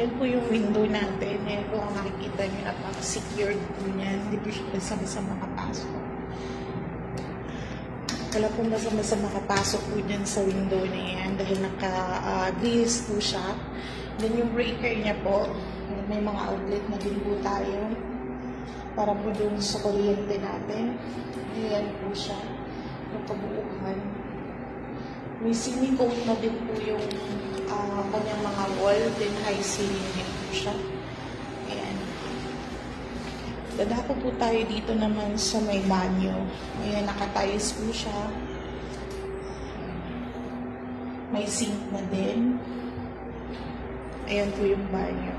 Yan po yung window natin. Yan po ang makikita nyo, napaka-secured po niyan. Hindi po siya basta-basta makapasok. Wala pong basta-basta makapasok po dyan sa window na yan dahil naka-grills po siya. Then yung breaker niya po, may mga outlet na din po tayo para po dun sa kuryente natin. Ayan po siya. Yung kabuuan. May semi-coat na din po yung kanyang mga wall, then high ceiling din po siya. Ayan. Dadako po tayo dito naman sa may banyo. Ayan, nakatiles po siya. May sink na din. Ayan po yung banyo.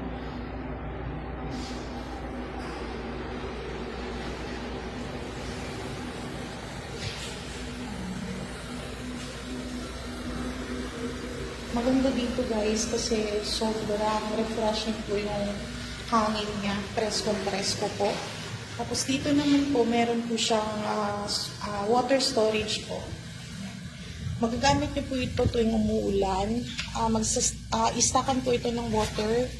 Maganda dito guys kasi sobrang refreshing po yung hangin niya. Presko-presko po. Tapos dito naman po meron po siyang water storage po. Magagamit niyo po ito tuwing umuulan. Istakan po ito ng water